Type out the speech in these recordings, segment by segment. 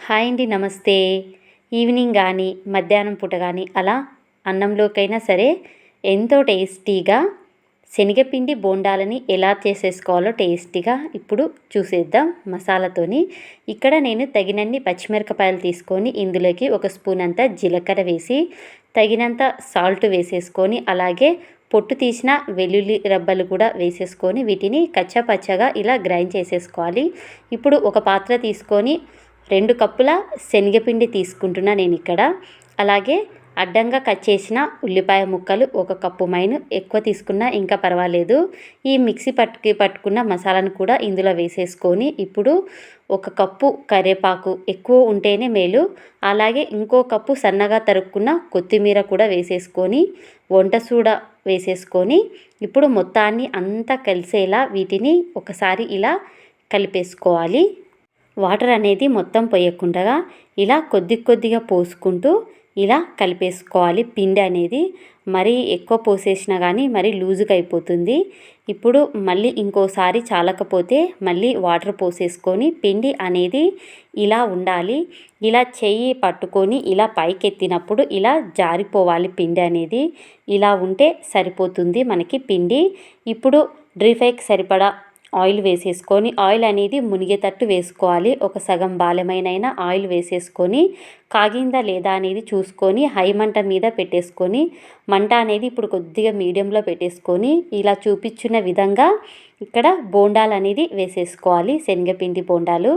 Hi అండి, నమస్తే. Evening కానీ మధ్యాహ్నం పూట కానీ అలా అన్నంలోకైనా సరే ఎంతో టేస్టీగా శనగపిండి బోండాలని ఎలా చేసేసుకోవాలో టేస్టీగా ఇప్పుడు చూసేద్దాం మసాలాతోని. ఇక్కడ నేను తగినన్ని పచ్చిమిరపకాయలు తీసుకొని ఇందులోకి ఒక స్పూన్ అంతా జీలకర్ర వేసి తగినంత సాల్ట్ వేసేసుకొని అలాగే పొట్టు తీసిన వెల్లుల్లి రబ్బలు కూడా వేసేసుకొని వీటిని కచ్చాపచ్చాగా ఇలా గ్రైండ్ చేసేసుకోవాలి. ఇప్పుడు ఒక పాత్ర తీసుకొని 2 కప్పుల శనగపిండి తీసుకుంటున్నా నేను ఇక్కడ. అలాగే అడ్డంగా కట్ చేసిన ఉల్లిపాయ ముక్కలు 1 కప్పు మైను, ఎక్కువ తీసుకున్నా ఇంకా పర్వాలేదు. ఈ మిక్సీ పట్టుకున్న మసాలాను కూడా ఇందులో వేసేసుకొని ఇప్పుడు 1 కప్పు కరివేపాకు, ఎక్కువ ఉంటేనే మేలు. అలాగే ఇంకో కప్పు సన్నగా తరుక్కున్న కొత్తిమీర కూడా వేసేసుకొని వంట సోడా వేసేసుకొని ఇప్పుడు మొత్తాన్ని అంతా కలిసేలా వీటిని ఒకసారి ఇలా కలిపేసుకోవాలి. వాటర్ అనేది మొత్తం పోయకుండా ఇలా కొద్దిగా పోసుకుంటూ ఇలా కలిపేసుకోవాలి. పిండి అనేది మరీ ఎక్కువ పోసేసినా కానీ మరీ లూజుగా అయిపోతుంది. ఇప్పుడు మళ్ళీ ఇంకోసారి చాలకపోతే మళ్ళీ వాటర్ పోసేసుకొని పిండి అనేది ఇలా ఉండాలి. ఇలా చెయ్యి పట్టుకొని ఇలా పైకెత్తినప్పుడు ఇలా జారిపోవాలి పిండి అనేది. ఇలా ఉంటే సరిపోతుంది మనకి పిండి. ఇప్పుడు డ్రీ ఫ్రైకి సరిపడా ఆయిల్ వేసేసుకొని ఆయిల్ అనేది మునిగేటట్టు వేసుకోవాలి. ఒక సగం బాలెమైనైనా ఆయిల్ వేసేసుకొని కాగిందా లేదా అనేది చూసుకొని హై మంట మీద పెట్టేసుకొని మంట అనేది ఇప్పుడు కొద్దిగా మీడియంలో పెట్టేసుకొని ఇలా చూపించిన విధంగా ఇక్కడ బోండాలు అనేది వేసేసుకోవాలి. శనగపిండి బోండాలు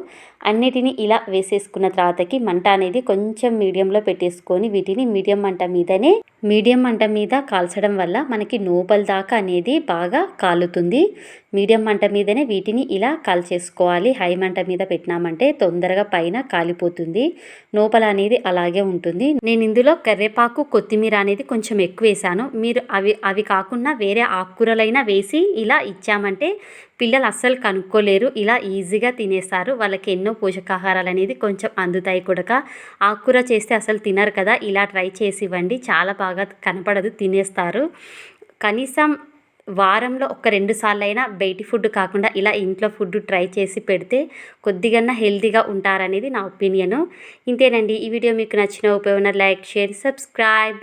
అన్నిటిని ఇలా వేసేసుకున్న తర్వాతకి మంట అనేది కొంచెం మీడియంలో పెట్టేసుకొని వీటిని మీడియం మంట మీద కాల్చడం వల్ల మనకి లోపల దాకా అనేది బాగా కాలుతుంది. మీడియం మంట మీదనే వీటిని ఇలా కాల్చేసుకోవాలి. హై మంట మీద పెట్టినామంటే తొందరగా పైన కాలిపోతుంది, లోపల అనేది అలాగే ఉంటుంది. నేను ఇందులో కరివేపాకు, కొత్తిమీర అనేది కొంచెం ఎక్కువ వేసాను. మీరు అవి కాకుండా వేరే ఆకుకూరలైనా వేసి ఇలా ఇచ్చామంటే పిల్లలు అస్సలు కనుక్కోలేరు, ఇలా ఈజీగా తినేస్తారు. వాళ్ళకి ఎన్నో పోషకాహారాలు అనేది కొంచెం అందుతాయి కూడా. ఆకుకూర చేస్తే అసలు తినరు కదా, ఇలా ట్రై చేసి ఇవ్వండి, చాలా బాగా కనపడదు, తినేస్తారు. కనీసం వారంలో ఒక 2 సార్లు అయినా బయటి ఫుడ్ కాకుండా ఇలా ఇంట్లో ఫుడ్ ట్రై చేసి పెడితే కొద్దిగా హెల్తీగా ఉంటారనేది నా ఒపీనియను. ఇంతేనండి. ఈ వీడియో మీకు నచ్చిన ఉపయోగం లైక్, షేర్, సబ్స్క్రైబ్.